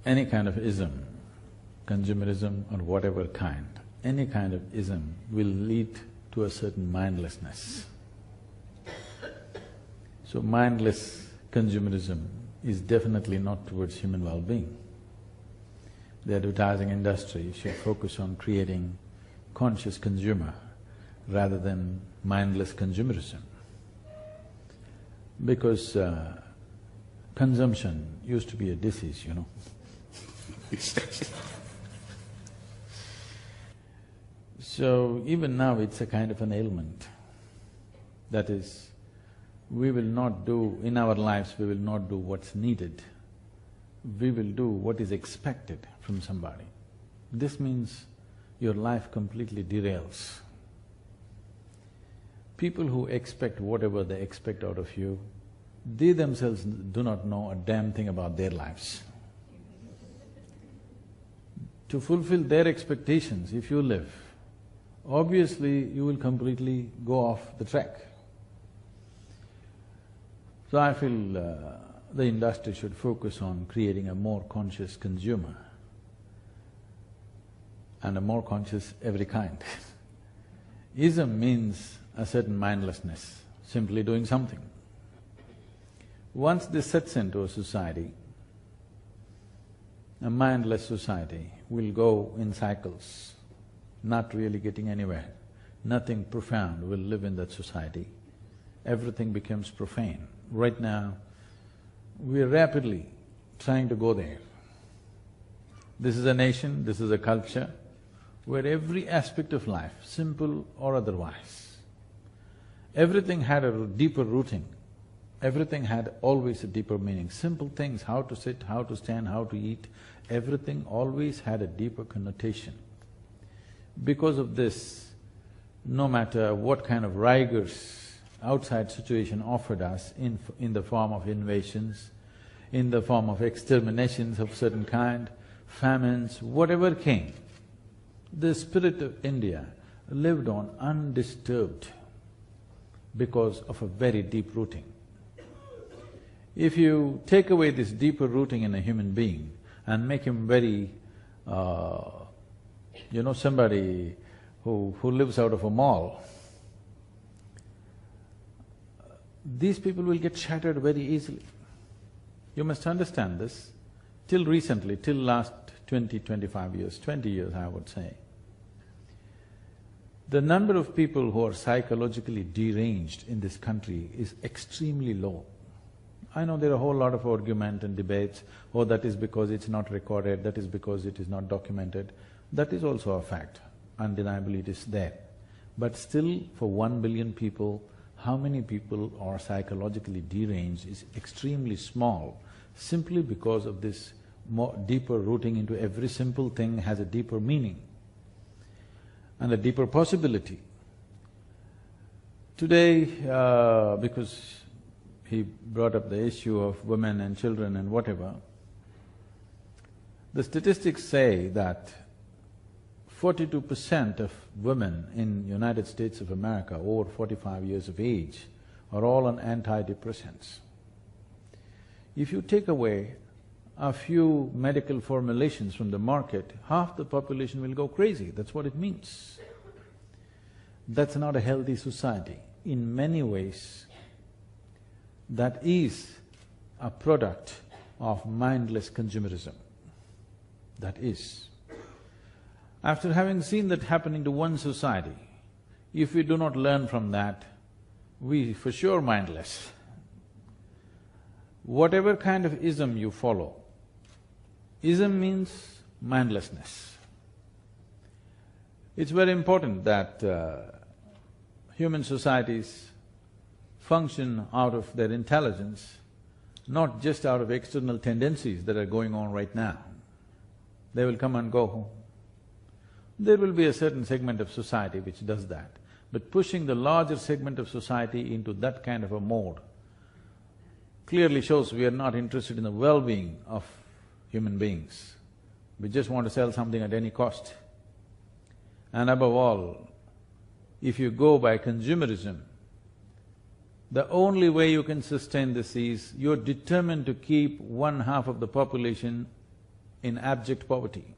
any kind of ism, consumerism or whatever kind, any kind of ism will lead to a certain mindlessness. So mindless consumerism is definitely not towards human well-being. The advertising industry should focus on creating conscious consumer rather than mindless consumerism. Because consumption used to be a disease, you know. So even now it's a kind of an ailment. That is, we will not do… in our lives we will not do what's needed, we will do what is expected from somebody. This means your life completely derails. People who expect whatever they expect out of you, they themselves do not know a damn thing about their lives. To fulfill their expectations, if you live, obviously you will completely go off the track. So I feel the industry should focus on creating a more conscious consumer and a more conscious every kind. Ism means a certain mindlessness, simply doing something. Once this sets into a society, a mindless society will go in cycles, not really getting anywhere. Nothing profound will live in that society. Everything becomes profane. Right now, we're rapidly trying to go there. This is a nation, this is a culture where every aspect of life, simple or otherwise, everything had a deeper rooting, everything had always a deeper meaning. Simple things, how to sit, how to stand, how to eat, everything always had a deeper connotation. Because of this, no matter what kind of rigors outside situation offered us in the form of invasions, in the form of exterminations of certain kind, famines, whatever came, the spirit of India lived on undisturbed because of a very deep rooting. If you take away this deeper rooting in a human being and make him very, somebody who lives out of a mall, these people will get shattered very easily. You must understand this. Till recently, till last 20 years I would say, the number of people who are psychologically deranged in this country is extremely low. I know there are a whole lot of argument and debates, oh that is because it's not recorded, that is because it is not documented. That is also a fact, undeniably it is there. But still, for 1 billion people, how many people are psychologically deranged is extremely small, simply because of this more deeper rooting into every simple thing has a deeper meaning and a deeper possibility. Today, because he brought up the issue of women and children and whatever, the statistics say that 42% of women in United States of America over 45 years of age are all on antidepressants. If you take away a few medical formulations from the market, half the population will go crazy, that's what it means. That's not a healthy society. In many ways, that is a product of mindless consumerism. That is. After having seen that happening to one society, if we do not learn from that, we for sure mindless. Whatever kind of ism you follow, ism means mindlessness. It's very important that human societies function out of their intelligence, not just out of external tendencies that are going on right now. They will come and go. There will be a certain segment of society which does that, but pushing the larger segment of society into that kind of a mode clearly shows we are not interested in the well-being of human beings. We just want to sell something at any cost. And above all, if you go by consumerism, the only way you can sustain this is you're determined to keep one half of the population in abject poverty.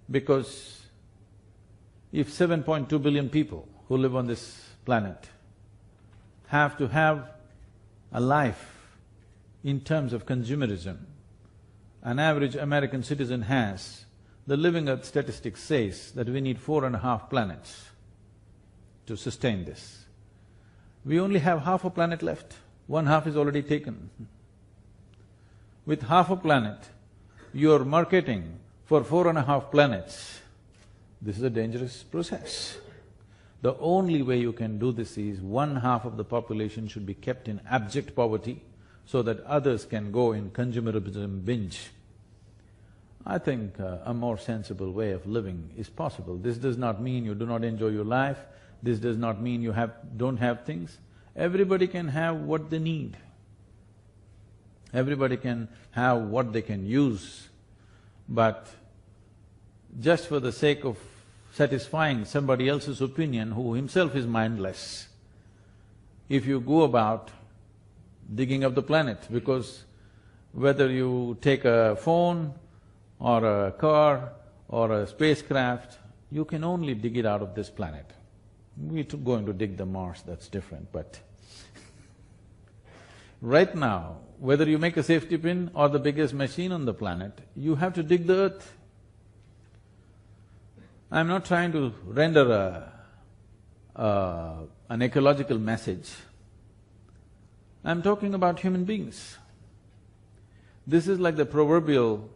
Because if 7.2 billion people who live on this planet have to have a life in terms of consumerism, an average American citizen has, the Living Earth statistics says that we need 4.5 planets to sustain this. We only have half a planet left, one half is already taken. With half a planet, you're marketing for 4.5 planets. This is a dangerous process. The only way you can do this is one half of the population should be kept in abject poverty so that others can go in consumerism binge. I think a more sensible way of living is possible. This does not mean you do not enjoy your life, this does not mean you don't have things. Everybody can have what they need. Everybody can have what they can use, but just for the sake of satisfying somebody else's opinion who himself is mindless, if you go about digging up the planet, because whether you take a phone or a car or a spacecraft, you can only dig it out of this planet. We're going to dig the Mars, that's different, but right now, whether you make a safety pin or the biggest machine on the planet, you have to dig the earth. I'm not trying to render an ecological message. I'm talking about human beings. This is like the proverbial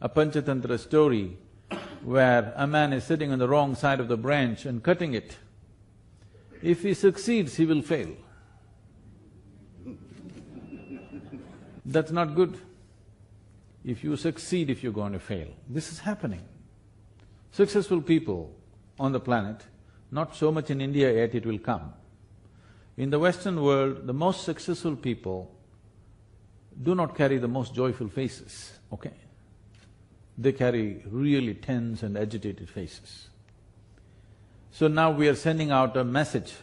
a Panchatantra story where a man is sitting on the wrong side of the branch and cutting it. If he succeeds, he will fail. That's not good. If you succeed, if you're going to fail. This is happening. Successful people on the planet, not so much in India yet, it will come. In the Western world, the most successful people do not carry the most joyful faces, okay? They carry really tense and agitated faces. So now we are sending out a message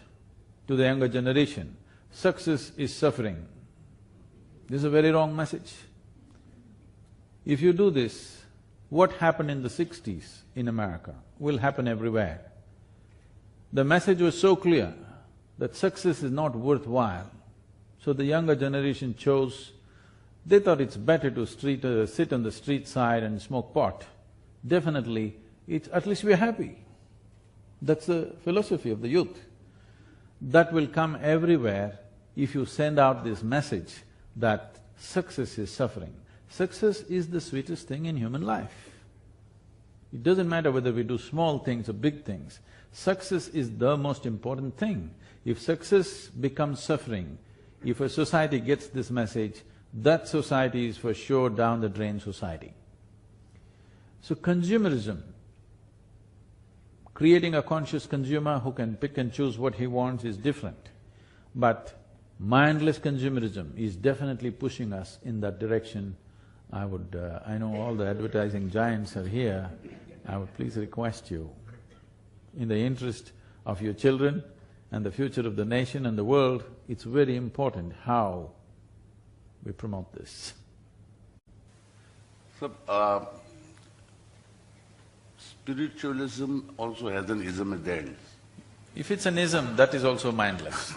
to the younger generation, success is suffering. This is a very wrong message. If you do this, what happened in the 60s in America will happen everywhere. The message was so clear that success is not worthwhile, so the younger generation chose, they thought it's better to sit on the street side and smoke pot. Definitely, at least we're happy. That's the philosophy of the youth. That will come everywhere if you send out this message that success is suffering. Success is the sweetest thing in human life. It doesn't matter whether we do small things or big things, success is the most important thing. If success becomes suffering, if a society gets this message, that society is for sure down the drain society. So consumerism, creating a conscious consumer who can pick and choose what he wants is different. But mindless consumerism is definitely pushing us in that direction. I know all the advertising giants are here, I would please request you, in the interest of your children and the future of the nation and the world, it's very important how we promote this. So, spiritualism also has an ism at the end. If it's an ism, that is also mindless.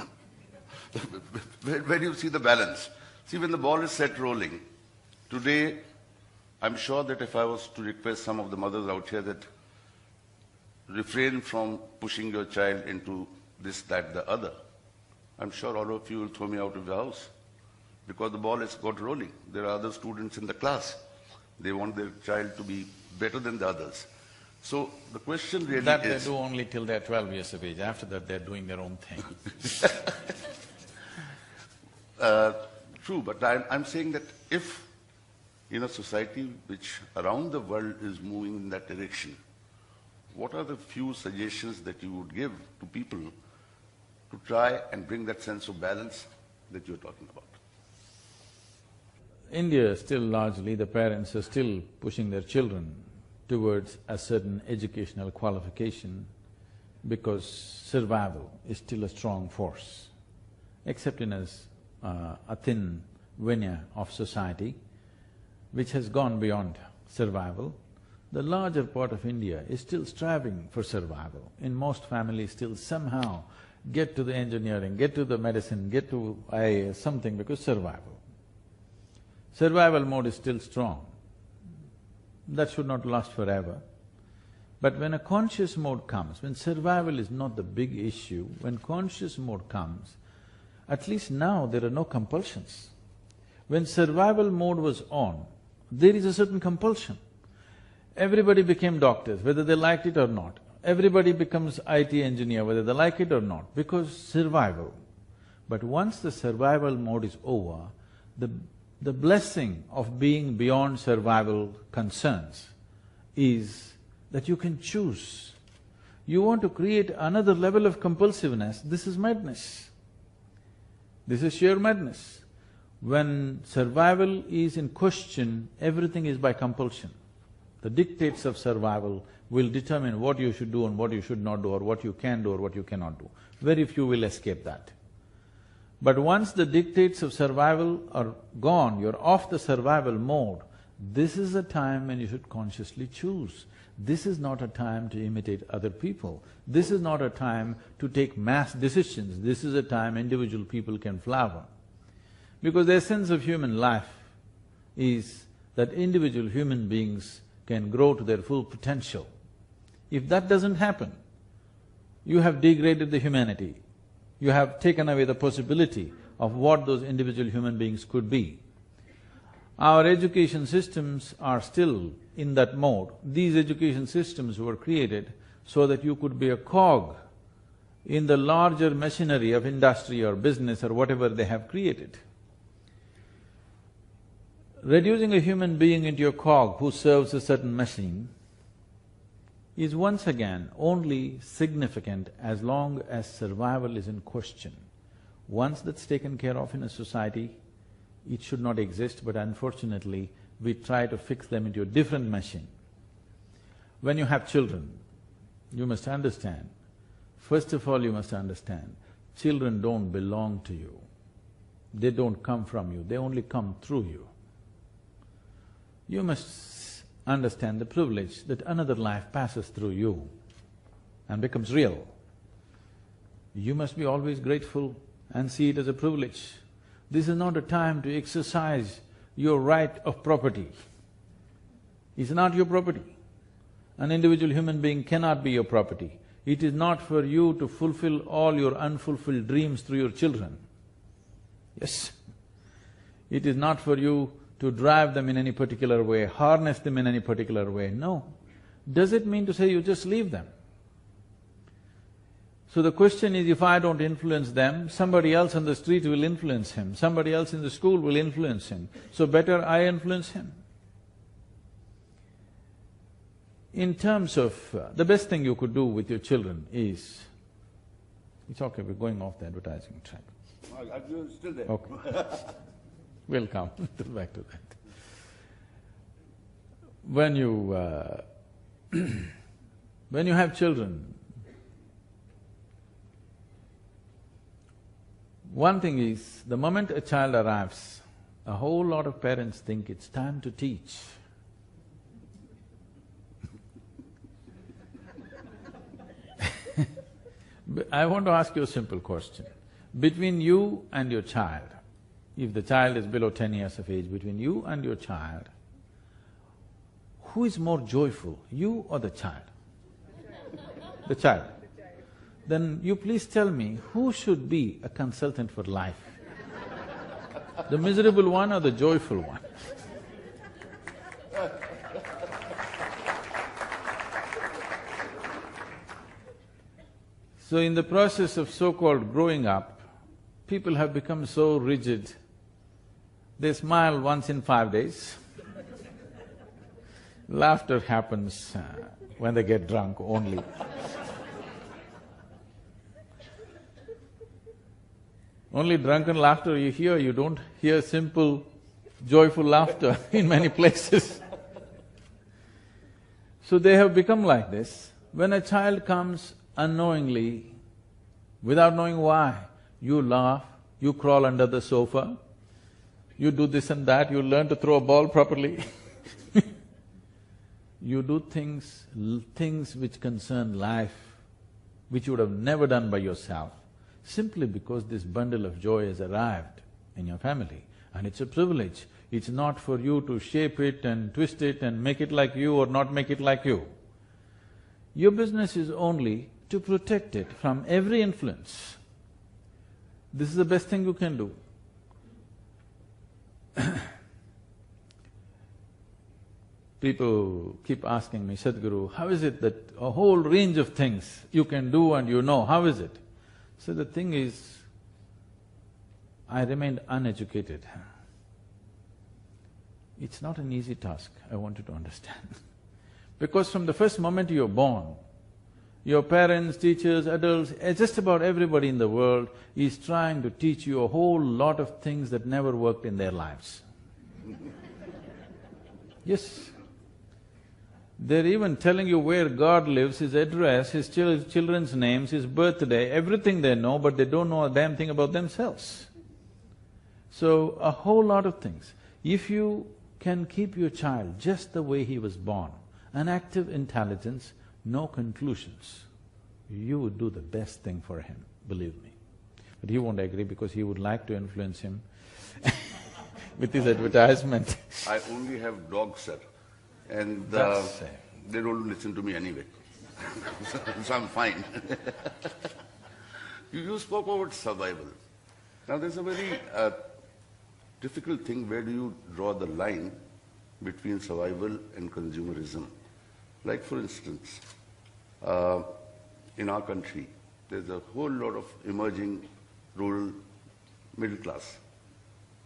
Where do you see the balance? See, when the ball is set rolling, today, I'm sure that if I was to request some of the mothers out here that refrain from pushing your child into this, that, the other, I'm sure all of you will throw me out of the house because the ball has got rolling. There are other students in the class. They want their child to be better than the others. So the question really that is… they do only till they're 12 years of age. After that, they're doing their own thing. True, but I'm saying that if in a society which around the world is moving in that direction, what are the few suggestions that you would give to people to try and bring that sense of balance that you're talking about? India, still largely, the parents are still pushing their children towards a certain educational qualification because survival is still a strong force. Except in a thin veneer of society, which has gone beyond survival. The larger part of India is still striving for survival. In most families still somehow get to the engineering, get to the medicine, get to IAS, something because survival. Survival mode is still strong. That should not last forever. But when a conscious mode comes, when survival is not the big issue, when conscious mode comes, at least now there are no compulsions. When survival mode was on, there is a certain compulsion. Everybody became doctors, whether they liked it or not. Everybody becomes IT engineer, whether they like it or not, because survival. But once the survival mode is over, the blessing of being beyond survival concerns is that you can choose. You want to create another level of compulsiveness, this is madness. This is sheer madness. When survival is in question, everything is by compulsion. The dictates of survival will determine what you should do and what you should not do, or what you can do or what you cannot do. Very few will escape that. But once the dictates of survival are gone, you're off the survival mode, this is a time when you should consciously choose. This is not a time to imitate other people. This is not a time to take mass decisions. This is a time individual people can flower. Because the essence of human life is that individual human beings can grow to their full potential. If that doesn't happen, you have degraded the humanity. You have taken away the possibility of what those individual human beings could be. Our education systems are still in that mode. These education systems were created so that you could be a cog in the larger machinery of industry or business or whatever they have created. Reducing a human being into a cog who serves a certain machine is once again only significant as long as survival is in question. Once that's taken care of in a society, it should not exist, but unfortunately, we try to fix them into a different machine. When you have children, you must understand, first of all you must understand, children don't belong to you. They don't come from you, they only come through you. You must understand the privilege that another life passes through you and becomes real. You must be always grateful and see it as a privilege. This is not a time to exercise your right of property. It's not your property. An individual human being cannot be your property. It is not for you to fulfill all your unfulfilled dreams through your children. Yes. It is not for you to drive them in any particular way, harness them in any particular way, no. Does it mean to say you just leave them? So the question is, if I don't influence them, somebody else on the street will influence him, somebody else in the school will influence him, so better I influence him. In terms of… the best thing you could do with your children is… It's okay, we're going off the advertising track. I'm still there. Okay. We'll come back to that. When you when you have children, one thing is, the moment a child arrives, a whole lot of parents think it's time to teach. I want to ask you a simple question. Between you and your child, if the child is below 10 years of age, between you and your child, who is more joyful, you or the child? The child. Then you please tell me, who should be a consultant for life? The miserable one or the joyful one? So in the process of so-called growing up, people have become so rigid, they smile once in 5 days. Laughter happens when they get drunk only. Only drunken laughter you hear, you don't hear simple, joyful laughter in many places. So they have become like this. When a child comes unknowingly, without knowing why, you laugh, you crawl under the sofa, You do this and that, you learn to throw a ball properly. You do things which concern life, which you would have never done by yourself, simply because this bundle of joy has arrived in your family. And it's a privilege. It's not for you to shape it and twist it and make it like you or not make it like you. Your business is only to protect it from every influence. This is the best thing you can do. People keep asking me, Sadhguru, how is it that a whole range of things you can do and you know, how is it? So the thing is, I remained uneducated. It's not an easy task, I want you to understand. Because from the first moment you're born, your parents, teachers, adults, just about everybody in the world is trying to teach you a whole lot of things that never worked in their lives. Yes. They're even telling you where God lives, His address, His children's names, His birthday, everything they know, but they don't know a damn thing about themselves. So, a whole lot of things. If you can keep your child just the way he was born, an active intelligence, no conclusions, you would do the best thing for him, believe me. But he won't agree because he would like to influence him with his advertisement. I only have dogs, sir, and they don't listen to me anyway. So I'm fine. You spoke about survival. Now there's a very difficult thing, where do you draw the line between survival and consumerism? Like for instance, in our country, there's a whole lot of emerging rural middle class.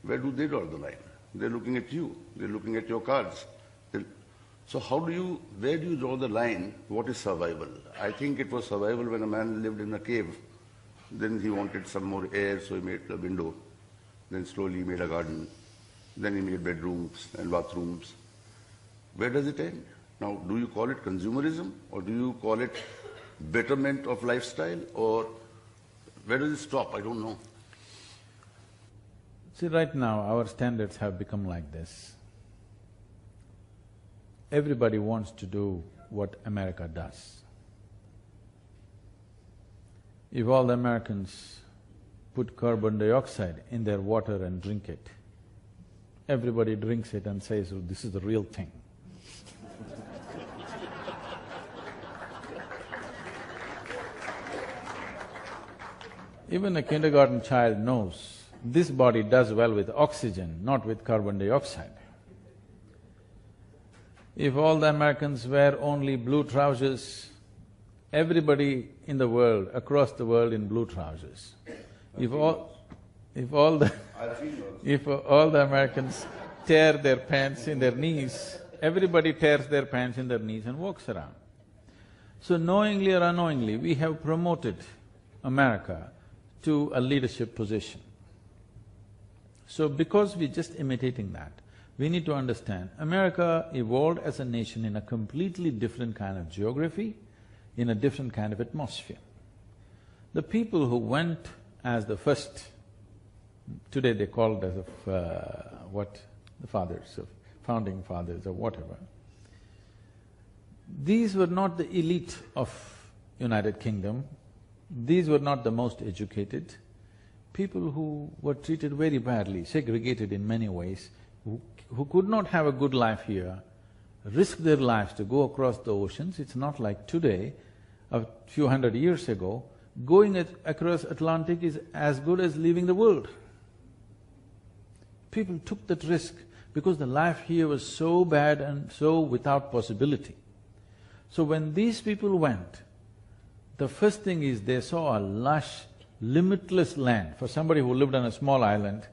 Where do they draw the line? They're looking at you, they're looking at your cards. So where do you draw the line? What is survival? I think it was survival when a man lived in a cave. Then he wanted some more air, so he made a window. Then slowly he made a garden. Then he made bedrooms and bathrooms. Where does it end? Now, do you call it consumerism, or do you call it betterment of lifestyle, or where does it stop? I don't know. See, right now our standards have become like this. Everybody wants to do what America does. If all the Americans put carbon dioxide in their water and drink it, everybody drinks it and says, oh, this is the real thing. Even a kindergarten child knows this body does well with oxygen, not with carbon dioxide. If all the Americans wear only blue trousers, everybody in the world, across the world in blue trousers. If all the Americans tear their pants in their knees, everybody tears their pants in their knees and walks around. So knowingly or unknowingly, we have promoted America to a leadership position. So because we're just imitating that, we need to understand, America evolved as a nation in a completely different kind of geography, in a different kind of atmosphere. The people who went as the first, today they call it as the fathers of founding fathers or whatever, these were not the elite of United Kingdom, these were not the most educated, people who were treated very badly, segregated in many ways, who could not have a good life here, risked their lives to go across the oceans. It's not like today, a few hundred years ago, going across Atlantic is as good as leaving the world. People took that risk because the life here was so bad and so without possibility. So when these people went, the first thing is they saw a lush, limitless land. For somebody who lived on a small island,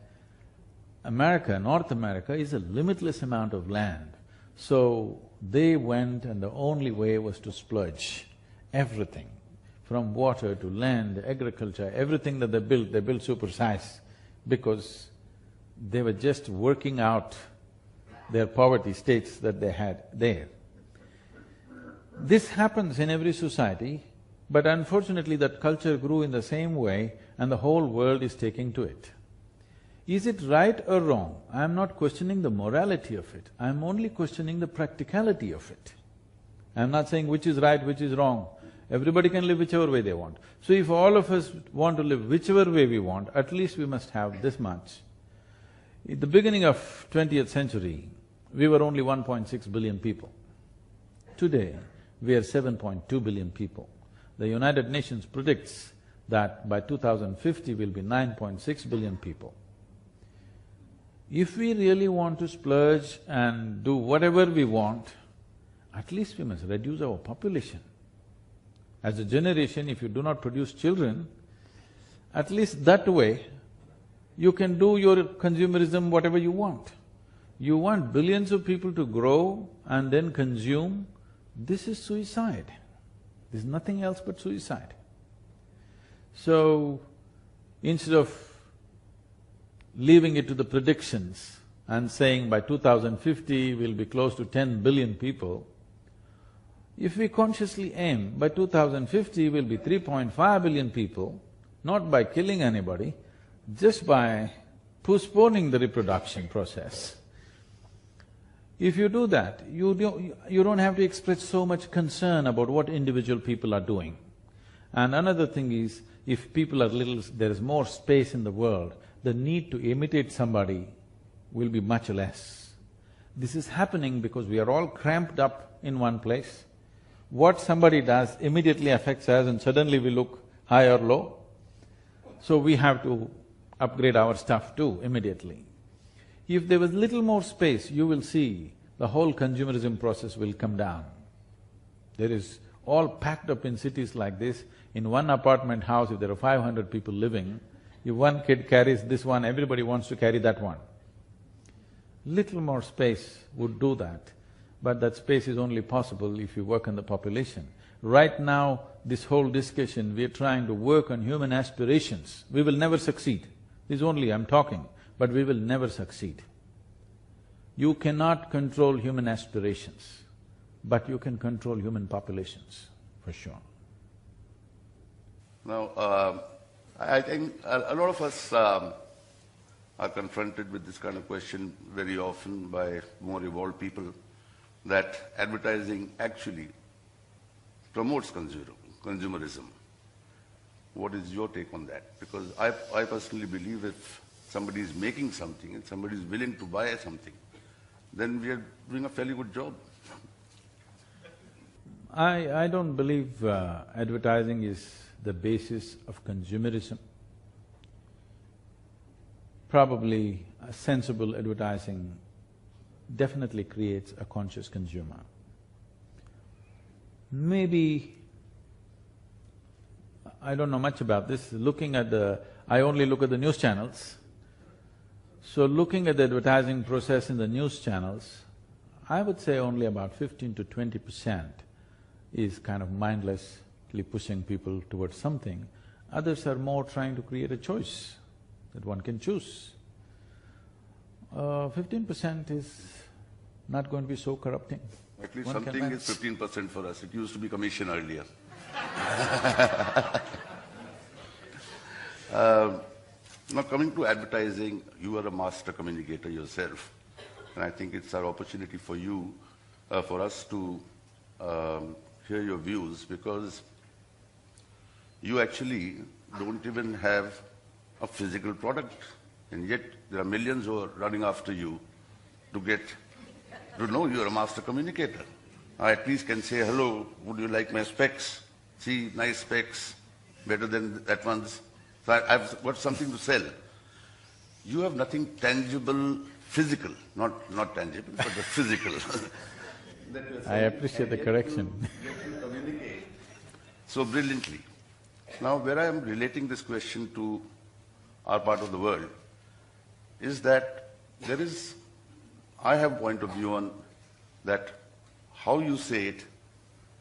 America, North America is a limitless amount of land. So they went and the only way was to splurge everything, from water to land, agriculture, everything that they built supersize, because they were just working out their poverty states that they had there. This happens in every society, but unfortunately that culture grew in the same way and the whole world is taking to it. Is it right or wrong? I'm not questioning the morality of it, I'm only questioning the practicality of it. I'm not saying which is right, which is wrong. Everybody can live whichever way they want. So if all of us want to live whichever way we want, at least we must have this much. At the beginning of 20th century, we were only 1.6 billion people. Today, we are 7.2 billion people. The United Nations predicts that by 2050 we'll be 9.6 billion people. If we really want to splurge and do whatever we want, at least we must reduce our population. As a generation, if you do not produce children, at least that way, you can do your consumerism whatever you want. You want billions of people to grow and then consume, this is suicide. There's nothing else but suicide. So, instead of leaving it to the predictions and saying by 2050 we'll be close to 10 billion people, if we consciously aim, by 2050 we'll be 3.5 billion people, not by killing anybody, just by postponing the reproduction process. If you do that, you don't have to express so much concern about what individual people are doing. And another thing is, if people are little… there is more space in the world, the need to imitate somebody will be much less. This is happening because we are all cramped up in one place. What somebody does immediately affects us and suddenly we look high or low. So we have to upgrade our stuff too immediately. If there was little more space, you will see the whole consumerism process will come down. There is all packed up in cities like this. In one apartment house, if there are 500 people living, if one kid carries this one, everybody wants to carry that one. Little more space would do that, but that space is only possible if you work on the population. Right now, this whole discussion, we are trying to work on human aspirations. We will never succeed. This is only I'm talking, but we will never succeed. You cannot control human aspirations, but you can control human populations, for sure. Now, I think a lot of us are confronted with this kind of question very often by more evolved people, that advertising actually promotes consumerism. What is your take on that? Because I personally believe if somebody is making something and somebody is willing to buy something, then we are doing a fairly good job. I don't believe advertising is the basis of consumerism. Probably a sensible advertising definitely creates a conscious consumer. Maybe, I don't know much about this, looking at I only look at the news channels. So looking at the advertising process in the news channels, I would say only about 15 to 20% is kind of mindlessly pushing people towards something. Others are more trying to create a choice that one can choose. 15% is not going to be so corrupting. At least something is 15% for us. It used to be commission earlier. Now coming to advertising, you are a master communicator yourself, and I think it's our opportunity for you, for us to hear your views, because you actually don't even have a physical product, and yet there are millions who are running after you to know you're a master communicator. I at least can say, hello, would you like my specs? See, nice specs, better than that one's. So I've got something to sell. You have nothing tangible, physical, not tangible, but the physical. I appreciate the correction. Yet you communicate so brilliantly. Now, where I am relating this question to our part of the world is that I have a point of view on that how you say it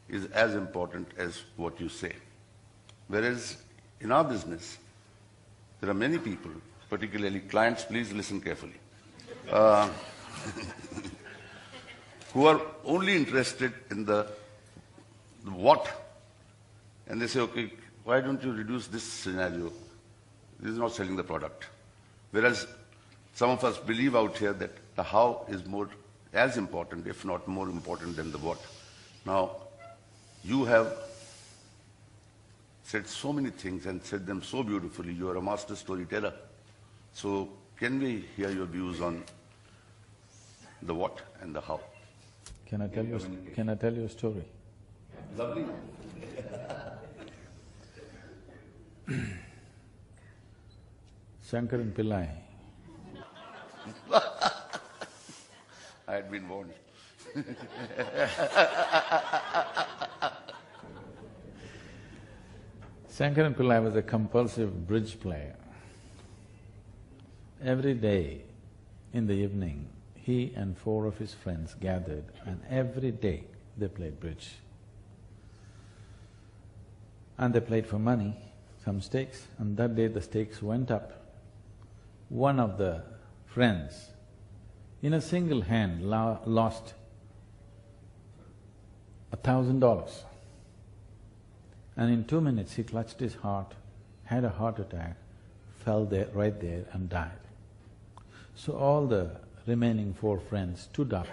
is as important as what you say. Whereas in our business, there are many people, particularly clients, please listen carefully, who are only interested in the what, and they say, okay, why don't you reduce this scenario? This is not selling the product. Whereas some of us believe out here that the how is more as important, if not more important than the what. Now, you have said so many things and said them so beautifully. You are a master storyteller. So, can we hear your views on the what and the how? Can I tell you a story? Lovely. Shankaran Pillai. I had been warned. Shankaran Pillai was a compulsive bridge player. Every day in the evening, he and 4 of his friends gathered and every day they played bridge. And they played for money, some stakes, and that day the stakes went up. One of the friends, in a single hand, lost $1,000. And in 2 minutes he clutched his heart, had a heart attack, fell there, right there and died. So all the remaining 4 friends stood up.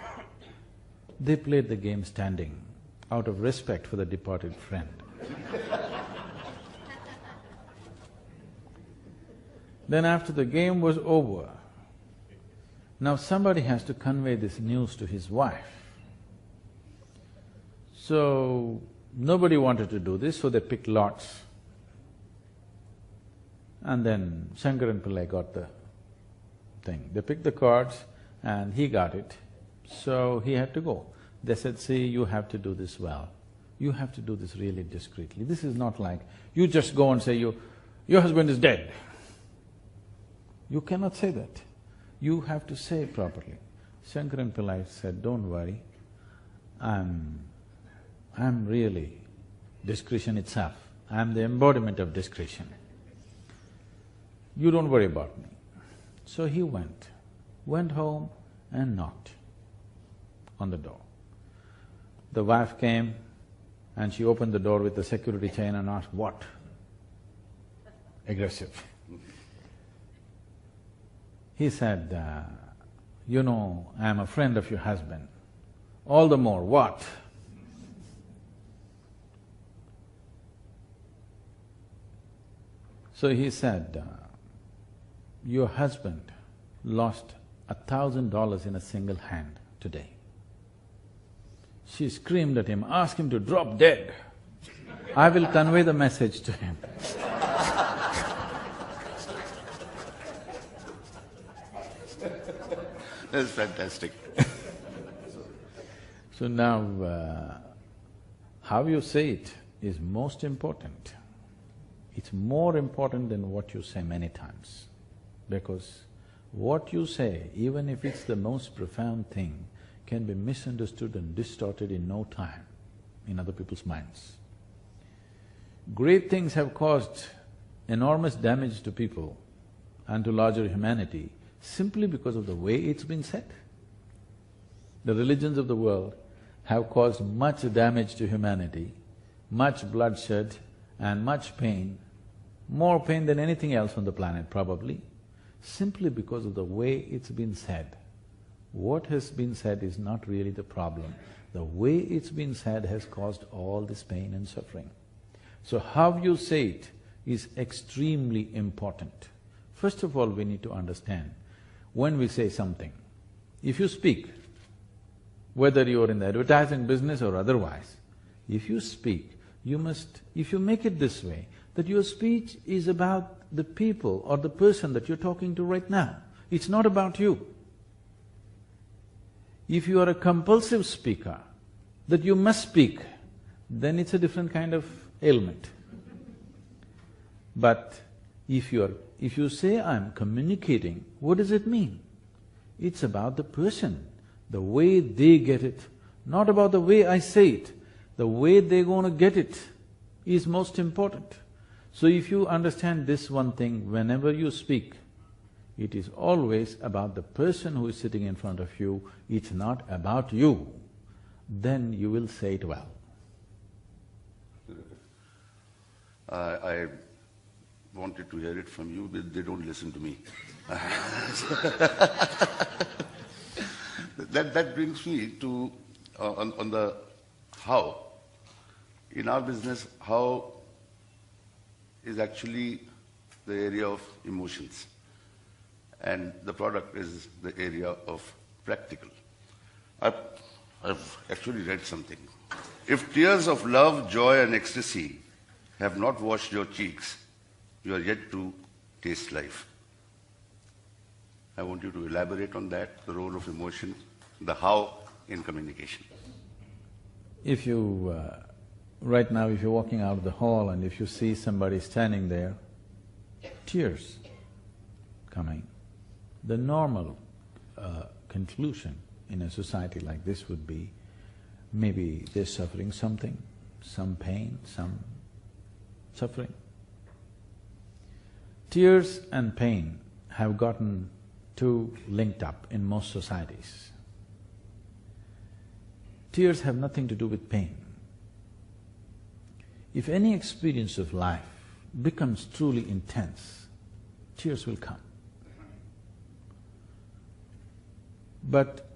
They played the game standing, out of respect for the departed friend. Then after the game was over, now somebody has to convey this news to his wife. So, nobody wanted to do this, so they picked lots. And then Shankaran Pillai got the thing. They picked the cards and he got it, so he had to go. They said, see, you have to do this well. You have to do this really discreetly. This is not like you just go and say, your husband is dead. You cannot say that. You have to say it properly. Shankaran Pillai said, don't worry, I'm really discretion itself. I'm the embodiment of discretion. You don't worry about me. So he went home and knocked on the door. The wife came and she opened the door with the security chain and asked, what? Aggressive. He said, you know, I'm a friend of your husband. All the more, what? So he said, your husband lost $1,000 in a single hand today. She screamed at him, ask him to drop dead. I will convey the message to him. That's fantastic. So now, how you say it is most important. It's more important than what you say many times, because what you say, even if it's the most profound thing, can be misunderstood and distorted in no time in other people's minds. Great things have caused enormous damage to people and to larger humanity simply because of the way it's been said. The religions of the world have caused much damage to humanity, much bloodshed and much pain, more pain than anything else on the planet probably, simply because of the way it's been said. What has been said is not really the problem. The way it's been said has caused all this pain and suffering. So how you say it is extremely important. First of all, we need to understand, when we say something, if you speak, whether you're in the advertising business or otherwise, if you speak, you must… if you make it this way, that your speech is about the people or the person that you're talking to right now, it's not about you. If you are a compulsive speaker, that you must speak, then it's a different kind of ailment. But if you say, I'm communicating, what does it mean? It's about the person, the way they get it, not about the way I say it. The way they're going to get it is most important. So if you understand this one thing, whenever you speak, it is always about the person who is sitting in front of you, it's not about you, then you will say it well. I wanted to hear it from you, but they don't listen to me. That brings me to, on the how. In our business, how is actually the area of emotions, and the product is the area of practical. I've actually read something. If tears of love, joy and ecstasy have not washed your cheeks, you are yet to taste life. I want you to elaborate on that, the role of emotion, the how in communication. If you, right now, if you're walking out of the hall and if you see somebody standing there, tears coming, the normal conclusion in a society like this would be, maybe they're suffering something, some pain, some suffering. Tears and pain have gotten too linked up in most societies. Tears have nothing to do with pain. If any experience of life becomes truly intense, tears will come. But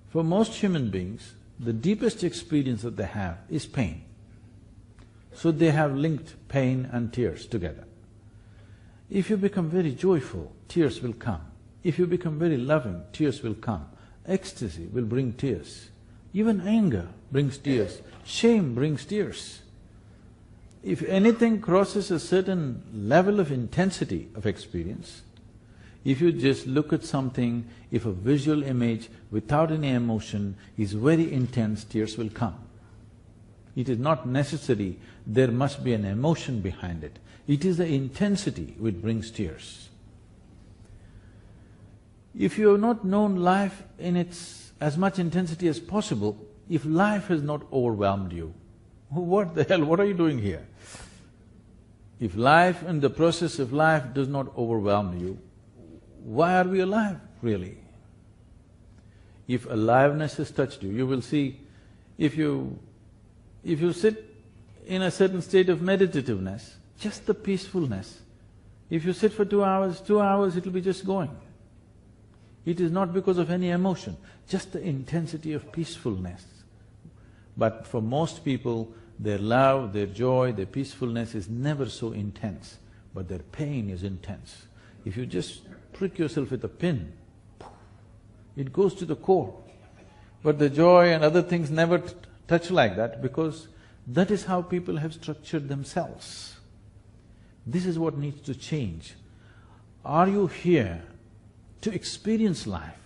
for most human beings, the deepest experience that they have is pain. So they have linked pain and tears together. If you become very joyful, tears will come. If you become very loving, tears will come. Ecstasy will bring tears. Even anger brings tears. Shame brings tears. If anything crosses a certain level of intensity of experience, if you just look at something, if a visual image without any emotion is very intense, tears will come. It is not necessary there must be an emotion behind it. It is the intensity which brings tears. If you have not known life in its as much intensity as possible, if life has not overwhelmed you, what the hell, what are you doing here? If life and the process of life does not overwhelm you, why are we alive, really? If aliveness has touched you, you will see, if you sit in a certain state of meditativeness, just the peacefulness, if you sit for 2 hours it'll be just going. It is not because of any emotion, just the intensity of peacefulness. But for most people, their love, their joy, their peacefulness is never so intense, but their pain is intense. If you just prick yourself with a pin, it goes to the core. But the joy and other things never touch like that, because that is how people have structured themselves. This is what needs to change. Are you here to experience life,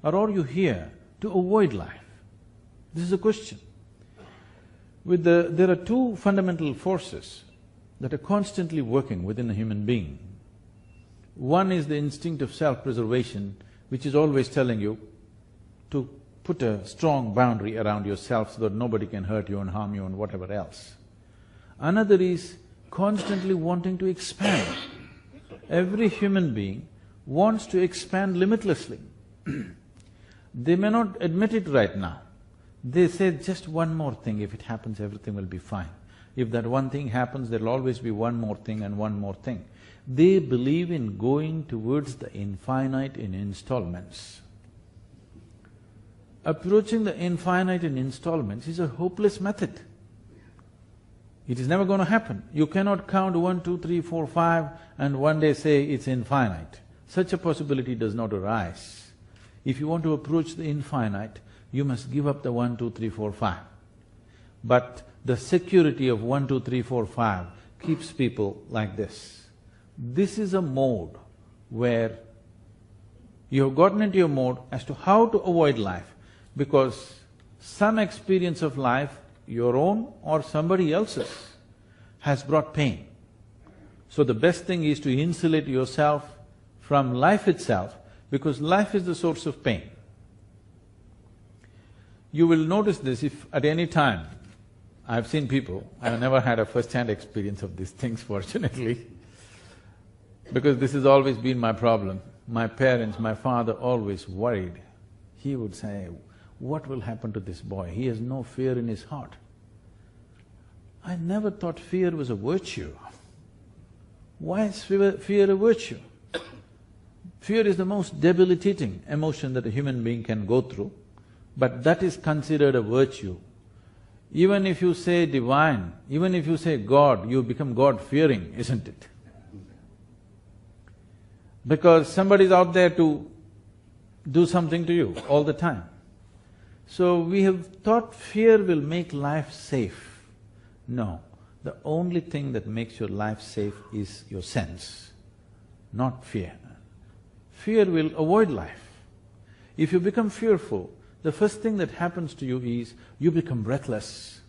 or are you here to avoid life? This is a question. There are two fundamental forces that are constantly working within a human being. One is the instinct of self-preservation, which is always telling you to put a strong boundary around yourself so that nobody can hurt you and harm you and whatever else. Another is constantly wanting to expand. Every human being wants to expand limitlessly. They may not admit it right now. They say, just one more thing, if it happens, everything will be fine. If that one thing happens, there'll always be one more thing and one more thing. They believe in going towards the infinite in installments. Approaching the infinite in installments is a hopeless method. It is never going to happen. You cannot count 1, 2, 3, 4, 5 and one day say it's infinite. Such a possibility does not arise. If you want to approach the infinite, you must give up the 1, 2, 3, 4, 5. But the security of 1, 2, 3, 4, 5 keeps people like this. This is a mode where you have gotten into a mode as to how to avoid life, because some experience of life, your own or somebody else's, has brought pain. So the best thing is to insulate yourself from life itself, because life is the source of pain. You will notice this if at any time, I've seen people, I've never had a first-hand experience of these things fortunately, because this has always been my problem. My parents, my father always worried. He would say, what will happen to this boy? He has no fear in his heart. I never thought fear was a virtue. Why is fear a virtue? Fear is the most debilitating emotion that a human being can go through, but that is considered a virtue. Even if you say divine, even if you say God, you become God-fearing, isn't it? Because somebody's out there to do something to you all the time. So we have thought fear will make life safe. No, the only thing that makes your life safe is your sense, not fear. Fear will avoid life. If you become fearful, the first thing that happens to you is you become breathless,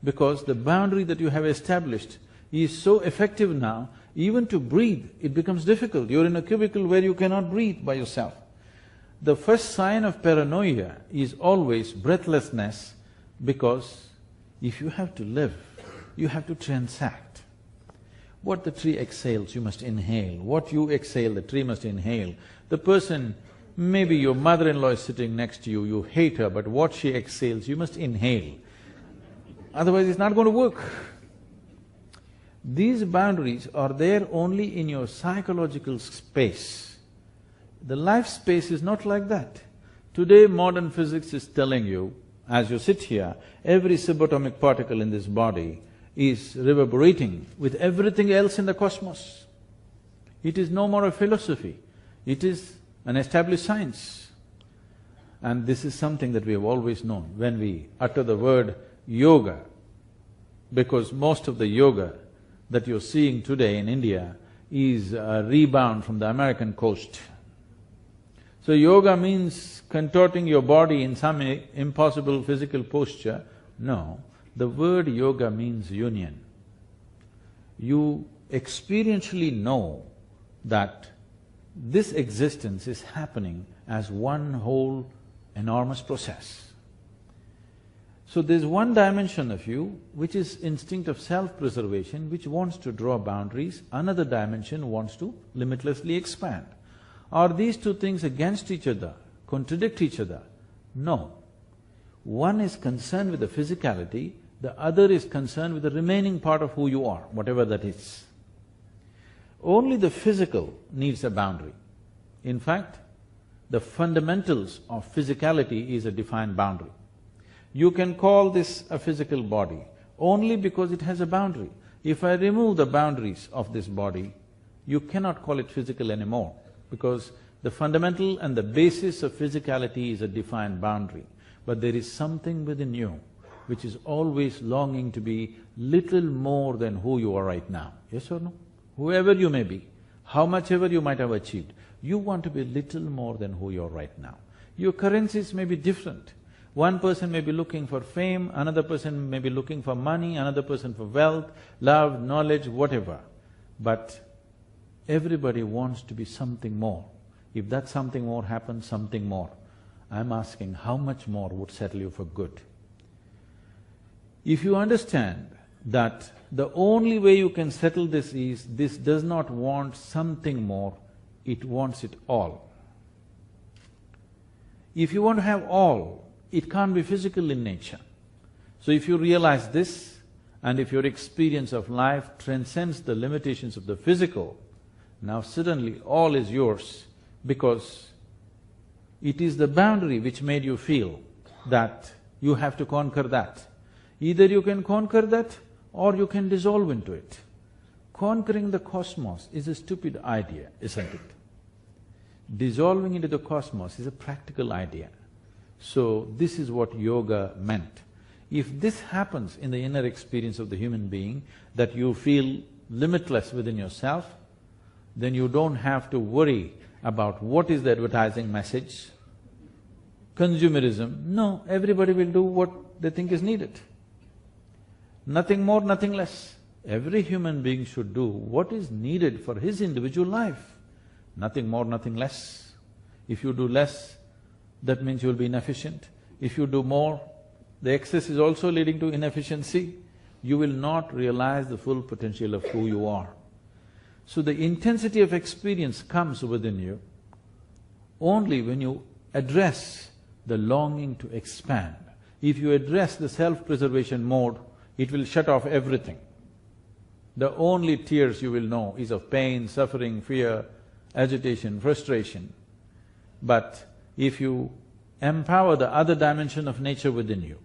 because the boundary that you have established is so effective now, even to breathe, it becomes difficult. You're in a cubicle where you cannot breathe by yourself. The first sign of paranoia is always breathlessness, because if you have to live, you have to transact. What the tree exhales, you must inhale. What you exhale, the tree must inhale. The person, maybe your mother-in-law is sitting next to you, you hate her, but what she exhales, you must inhale. Otherwise it's not going to work. These boundaries are there only in your psychological space. The life space is not like that. Today modern physics is telling you, as you sit here, every subatomic particle in this body is reverberating with everything else in the cosmos. It is no more a philosophy, it is an established science. And this is something that we have always known when we utter the word yoga, because most of the yoga that you're seeing today in India is a rebound from the American coast. So yoga means contorting your body in some impossible physical posture. No, the word yoga means union. You experientially know that this existence is happening as one whole enormous process. So there's one dimension of you which is instinct of self-preservation, which wants to draw boundaries, another dimension wants to limitlessly expand. Are these two things against each other, contradict each other? No. One is concerned with the physicality, the other is concerned with the remaining part of who you are, whatever that is. Only the physical needs a boundary. In fact, the fundamentals of physicality is a defined boundary. You can call this a physical body only because it has a boundary. If I remove the boundaries of this body, you cannot call it physical anymore, because the fundamental and the basis of physicality is a defined boundary. But there is something within you which is always longing to be little more than who you are right now, yes or no? Whoever you may be, how much ever you might have achieved, you want to be little more than who you are right now. Your currencies may be different. One person may be looking for fame, another person may be looking for money, another person for wealth, love, knowledge, whatever. But everybody wants to be something more. If that something more happens, something more. I'm asking, how much more would settle you for good? If you understand that the only way you can settle this is, this does not want something more, it wants it all. If you want to have all, it can't be physical in nature. So if you realize this, and if your experience of life transcends the limitations of the physical, now suddenly all is yours, because it is the boundary which made you feel that you have to conquer that. Either you can conquer that or you can dissolve into it. Conquering the cosmos is a stupid idea, isn't it? Dissolving into the cosmos is a practical idea. So this is what yoga meant. If this happens in the inner experience of the human being, that you feel limitless within yourself, then you don't have to worry about what is the advertising message, consumerism. No, everybody will do what they think is needed. Nothing more, nothing less. Every human being should do what is needed for his individual life. Nothing more, nothing less. If you do less, that means you'll be inefficient. If you do more, the excess is also leading to inefficiency. You will not realize the full potential of who you are. So the intensity of experience comes within you only when you address the longing to expand. If you address the self-preservation mode, it will shut off everything. The only tears you will know is of pain, suffering, fear, agitation, frustration. But if you empower the other dimension of nature within you,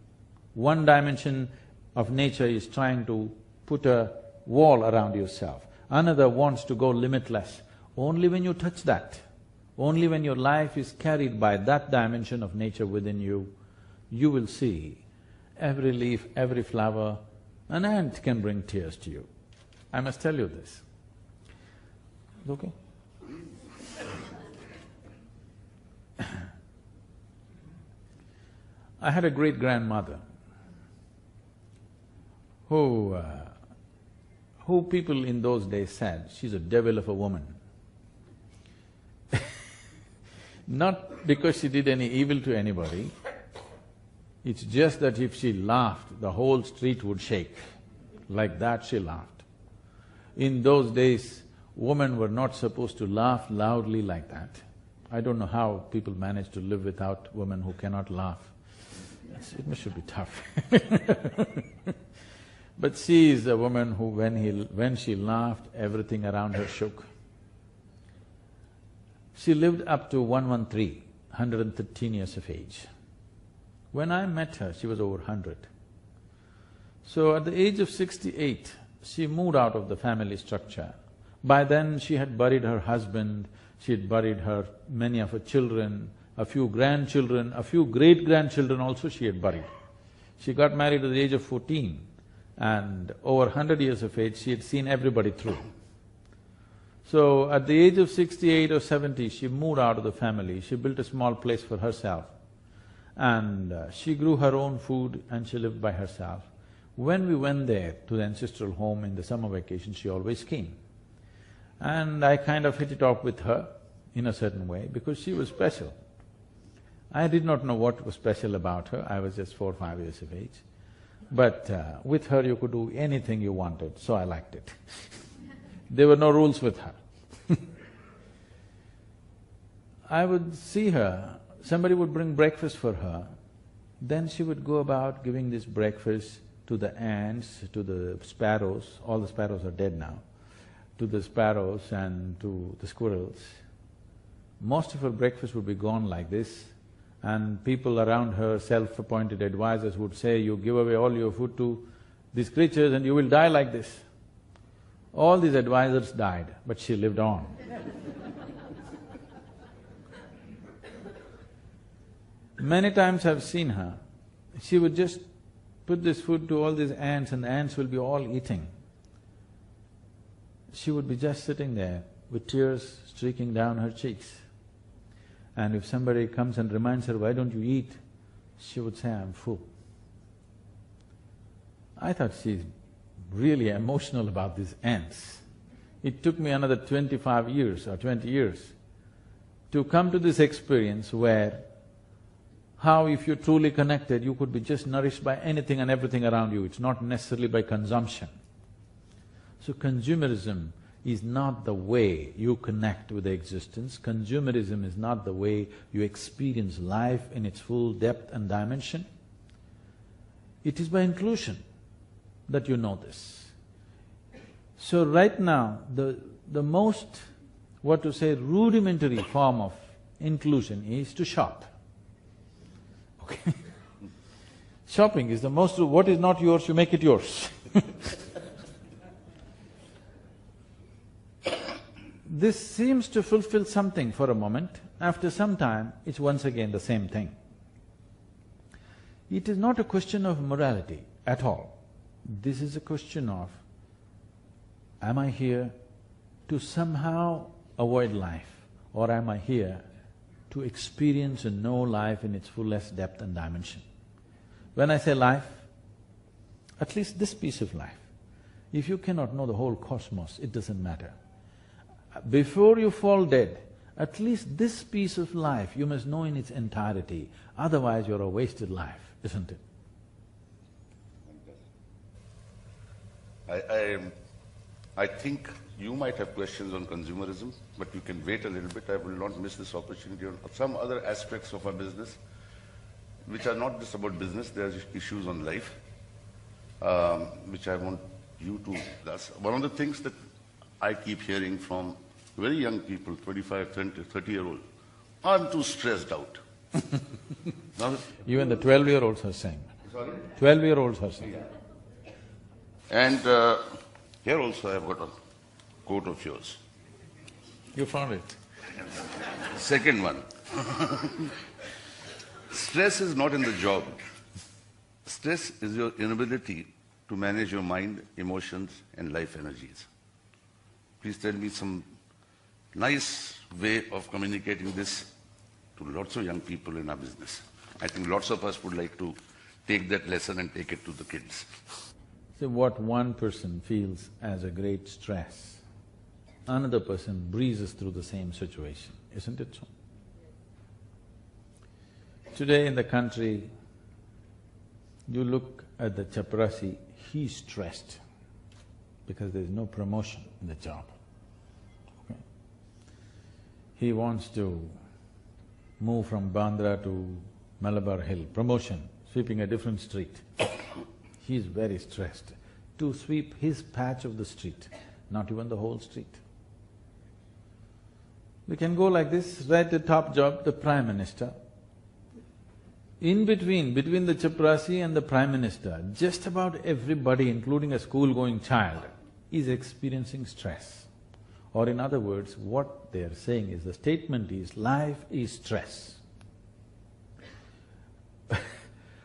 one dimension of nature is trying to put a wall around yourself, another wants to go limitless. Only when you touch that, only when your life is carried by that dimension of nature within you, you will see every leaf, every flower, an ant can bring tears to you. I must tell you this. Okay? I had a great-grandmother who people in those days said, she's a devil of a woman. Not because she did any evil to anybody, it's just that if she laughed, the whole street would shake. Like that she laughed. In those days, women were not supposed to laugh loudly like that. I don't know how people manage to live without women who cannot laugh. It should be tough. But she is a woman who when she laughed, everything around her shook. She lived up to 113, 113 years of age. When I met her, she was over 100. So at the age of 68, she moved out of the family structure. By then, she had buried her husband, she had buried many of her children, a few grandchildren, a few great-grandchildren also she had buried. She got married at the age of 14, and over 100 years of age, she had seen everybody through. So at the age of 68 or 70, she moved out of the family, she built a small place for herself, and she grew her own food and she lived by herself. When we went there to the ancestral home in the summer vacation, she always came. And I kind of hit it off with her in a certain way because she was special. I did not know what was special about her, I was just 4 or 5 years of age. But with her you could do anything you wanted, so I liked it. There were no rules with her. I would see her, somebody would bring breakfast for her, then she would go about giving this breakfast to the ants, to the sparrows, all the sparrows are dead now, to the sparrows and to the squirrels. Most of her breakfast would be gone like this, and people around her, self-appointed advisors would say, you give away all your food to these creatures and you will die like this. All these advisors died, but she lived on. Many times I've seen her, she would just put this food to all these ants and the ants will be all eating. She would be just sitting there with tears streaking down her cheeks. And if somebody comes and reminds her, why don't you eat? She would say, I'm full. I thought she's really emotional about these ants. It took me another 25 years or 20 years to come to this experience where how if you're truly connected, you could be just nourished by anything and everything around you, it's not necessarily by consumption. So consumerism is not the way you connect with the existence, consumerism is not the way you experience life in its full depth and dimension. It is by inclusion that you know this. So right now, the most, what to say, rudimentary form of inclusion is to shop. Okay? Shopping is the most… what is not yours, you make it yours. This seems to fulfill something for a moment, after some time it's once again the same thing. It is not a question of morality at all. This is a question of, am I here to somehow avoid life, or am I here to experience and know life in its fullest depth and dimension? When I say life, at least this piece of life, if you cannot know the whole cosmos, it doesn't matter. Before you fall dead, at least this piece of life you must know in its entirety, otherwise you're a wasted life, isn't it? I think you might have questions on consumerism, but you can wait a little bit. I will not miss this opportunity on some other aspects of our business, which are not just about business, there are issues on life, which I want you too. That's one of the things that I keep hearing from very young people, 25, 30-year-old. I'm too stressed out. Now, Even the 12-year-olds are saying that. sorry? 12-year-olds are saying that. And here also I've got a quote of yours. You found it? Second one. Stress is not in the job. Stress is your inability to manage your mind, emotions, and life energies. Please tell me some nice way of communicating this to lots of young people in our business. I think lots of us would like to take that lesson and take it to the kids. So what one person feels as a great stress, another person breezes through the same situation, isn't it so? Today in the country, you look at the chaprasi, he's stressed because there's no promotion in the job. Okay? He wants to move from Bandra to Malabar Hill, promotion, sweeping a different street. He's very stressed to sweep his patch of the street, not even the whole street. We can go like this, right at the top job, the Prime Minister. In between the chaprasi and the Prime Minister, just about everybody, including a school-going child, is experiencing stress. Or in other words, what they're saying is, the statement is, life is stress.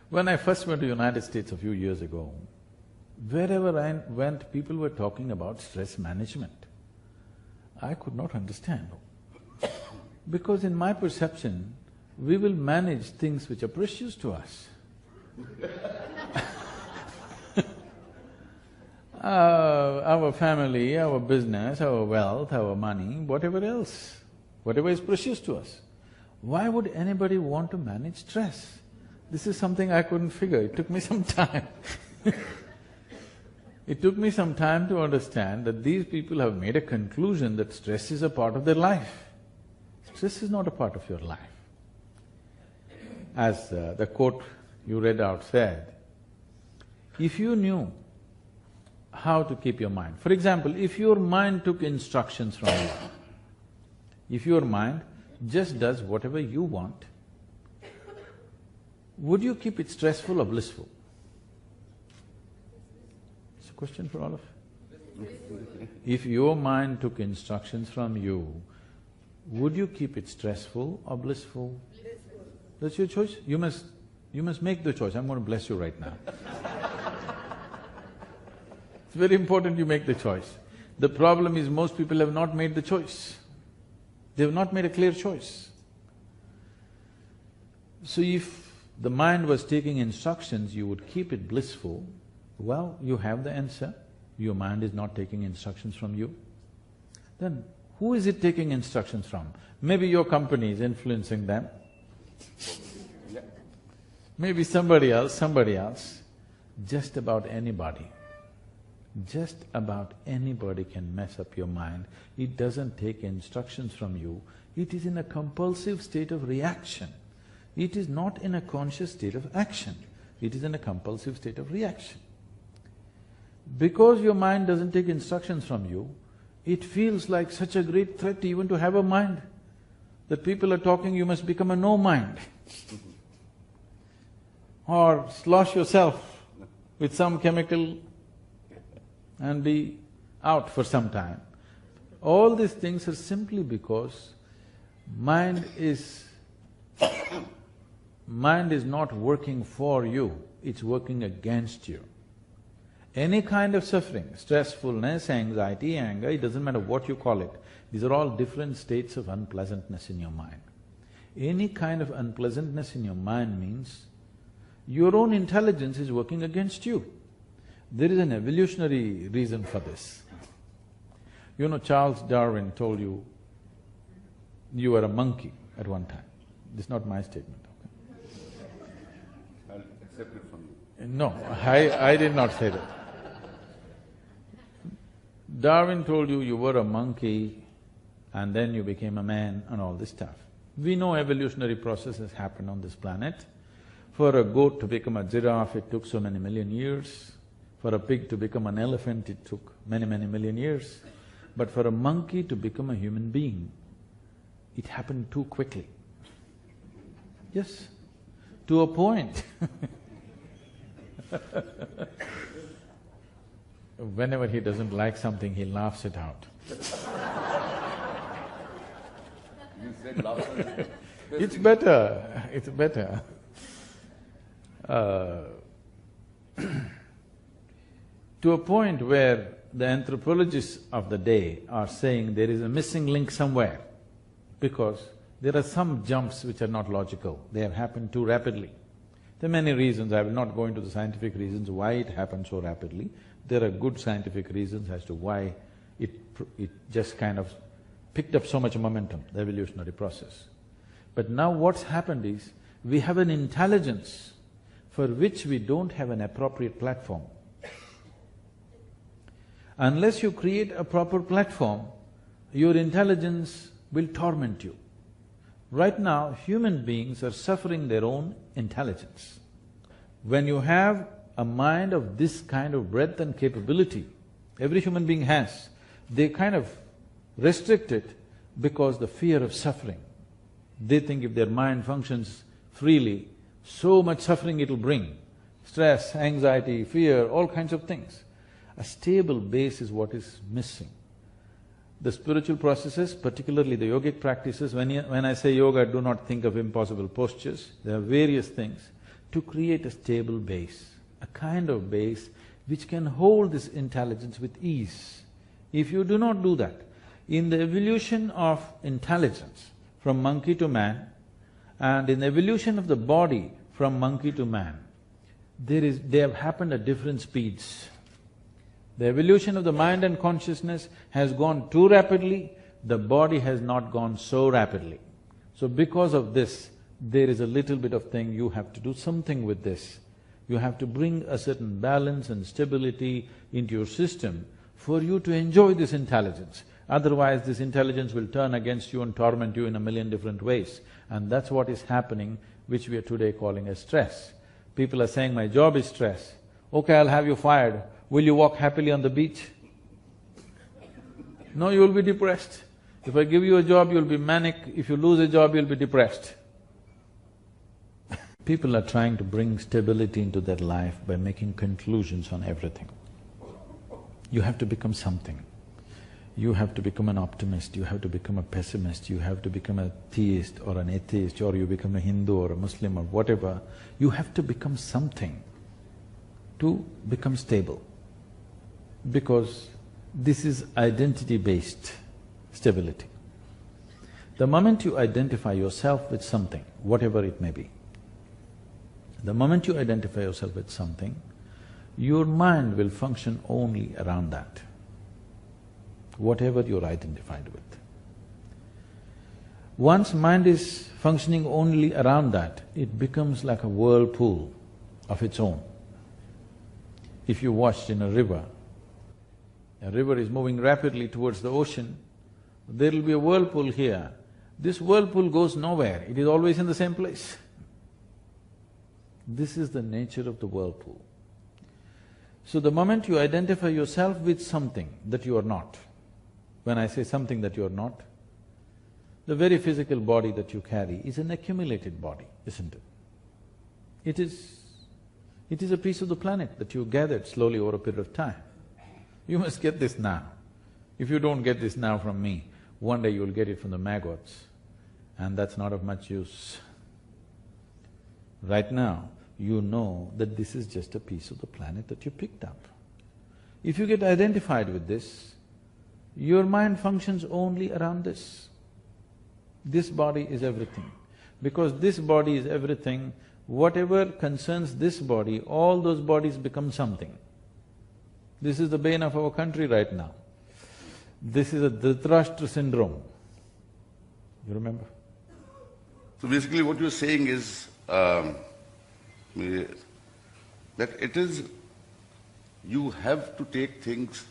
When I first went to United States a few years ago, wherever I went, people were talking about stress management. I could not understand. Because in my perception, we will manage things which are precious to us. Our family, our business, our wealth, our money, whatever else, whatever is precious to us. Why would anybody want to manage stress? This is something I couldn't figure, it took me some time. It took me some time to understand that these people have made a conclusion that stress is a part of their life. Stress is not a part of your life. As the quote you read out said, if you knew how to keep your mind, for example, if your mind took instructions from you, if your mind just does whatever you want, would you keep it stressful or blissful? It's a question for all of you. If your mind took instructions from you, would you keep it stressful or blissful? That's your choice. You must make the choice. I'm going to bless you right now. It's very important you make the choice. The problem is most people have not made the choice. They have not made a clear choice. So if the mind was taking instructions, you would keep it blissful, well, you have the answer. Your mind is not taking instructions from you. Then who is it taking instructions from? Maybe your company is influencing them. Maybe somebody else, just about anybody can mess up your mind. It doesn't take instructions from you, it is in a compulsive state of reaction. It is not in a conscious state of action, it is in a compulsive state of reaction. Because your mind doesn't take instructions from you, it feels like such a great threat even to have a mind, that people are talking, you must become a no mind. Or slosh yourself with some chemical and be out for some time. All these things are simply because mind is not working for you, it's working against you. Any kind of suffering, stressfulness, anxiety, anger, it doesn't matter what you call it, these are all different states of unpleasantness in your mind. Any kind of unpleasantness in your mind means your own intelligence is working against you. There is an evolutionary reason for this. You know, Charles Darwin told you, you were a monkey at one time. This is not my statement, okay? I'll accept it from you. No, I did not say that. Darwin told you, you were a monkey and then you became a man and all this stuff. We know evolutionary processes happen on this planet. For a goat to become a giraffe, it took so many million years. For a pig to become an elephant, it took many, many million years. But for a monkey to become a human being, it happened too quickly. Yes, to a point. Whenever he doesn't like something, he laughs it out. You said laughter. It's better, it's better. To a point where the anthropologists of the day are saying there is a missing link somewhere, because there are some jumps which are not logical, they have happened too rapidly. There are many reasons, I will not go into the scientific reasons why it happened so rapidly. There are good scientific reasons as to why it just kind of picked up so much momentum, the evolutionary process. But now what's happened is, we have an intelligence for which we don't have an appropriate platform. Unless you create a proper platform, your intelligence will torment you. Right now, human beings are suffering their own intelligence. When you have a mind of this kind of breadth and capability, every human being has, they kind of restrict it because the fear of suffering. They think if their mind functions freely, so much suffering it'll bring. Stress, anxiety, fear, all kinds of things. A stable base is what is missing. The spiritual processes, particularly the yogic practices, when I say yoga, do not think of impossible postures. There are various things to create a stable base, a kind of base which can hold this intelligence with ease. If you do not do that, in the evolution of intelligence from monkey to man, and in the evolution of the body from monkey to man, they have happened at different speeds. The evolution of the mind and consciousness has gone too rapidly, the body has not gone so rapidly. So because of this, there is a little bit of thing, you have to do something with this. You have to bring a certain balance and stability into your system for you to enjoy this intelligence. Otherwise, this intelligence will turn against you and torment you in a million different ways. And that's what is happening, which we are today calling as stress. People are saying, my job is stress. Okay, I'll have you fired. Will you walk happily on the beach? No, you will be depressed. If I give you a job, you'll be manic. If you lose a job, you'll be depressed. People are trying to bring stability into their life by making conclusions on everything. You have to become something. You have to become an optimist, you have to become a pessimist, you have to become a theist or an atheist, or you become a Hindu or a Muslim or whatever. You have to become something to become stable, because this is identity-based stability. The moment you identify yourself with something, whatever it may be, the moment you identify yourself with something, your mind will function only around that, whatever you're identified with. Once mind is functioning only around that, it becomes like a whirlpool of its own. If you watched in a river is moving rapidly towards the ocean, there'll be a whirlpool here. This whirlpool goes nowhere, it is always in the same place. This is the nature of the whirlpool. So the moment you identify yourself with something that you are not, when I say something that you are not, the very physical body that you carry is an accumulated body, isn't it? It is a piece of the planet that you gathered slowly over a period of time. You must get this now. If you don't get this now from me, one day you'll get it from the maggots, and that's not of much use. Right now, you know that this is just a piece of the planet that you picked up. If you get identified with this, your mind functions only around this. This body is everything. Because this body is everything, whatever concerns this body, all those bodies become something. This is the bane of our country right now. This is a Dhritarashtra syndrome. You remember? So basically what you're saying is that it is… you have to take things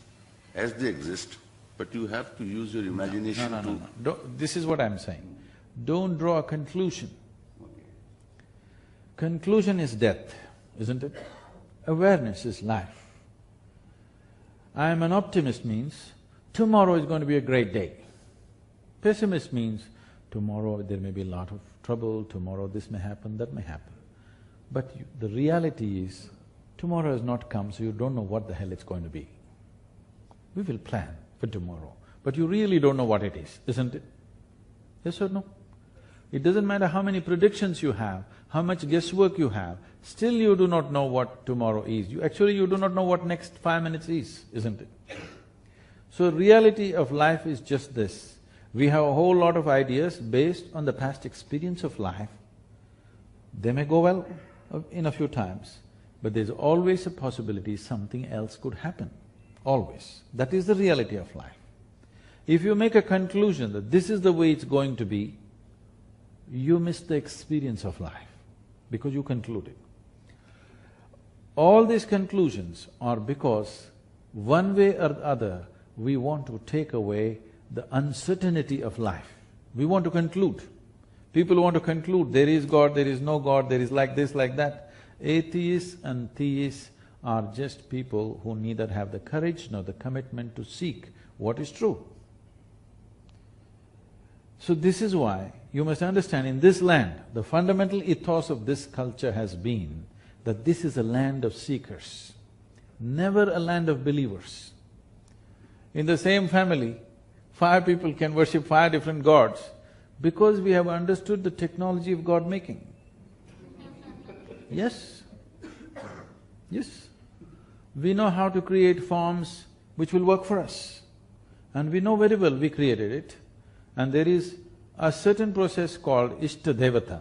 as they exist, but you have to use your imagination to… No. This is what I'm saying. Don't draw a conclusion. Conclusion is death, isn't it? Awareness is life. I am an optimist means tomorrow is going to be a great day. Pessimist means tomorrow there may be a lot of trouble, tomorrow this may happen, that may happen. But the reality is, tomorrow has not come, so you don't know what the hell it's going to be. We will plan for tomorrow, but you really don't know what it is, isn't it? Yes or no? It doesn't matter how many predictions you have, how much guesswork you have, still you do not know what tomorrow is. You do not know what next 5 minutes is, isn't it? So reality of life is just this. We have a whole lot of ideas based on the past experience of life. They may go well in a few times, but there's always a possibility something else could happen, always. That is the reality of life. If you make a conclusion that this is the way it's going to be, you miss the experience of life because you concluded. All these conclusions are because one way or the other we want to take away the uncertainty of life. We want to conclude. People want to conclude, there is God, there is no God, there is like this, like that. Atheists and theists are just people who neither have the courage nor the commitment to seek what is true. So this is why you must understand, in this land, the fundamental ethos of this culture has been that this is a land of seekers, never a land of believers. In the same family, 5 people can worship 5 different gods because we have understood the technology of God-making. Yes, yes. We know how to create forms which will work for us, and we know very well we created it. And there is a certain process called Ishta Devata.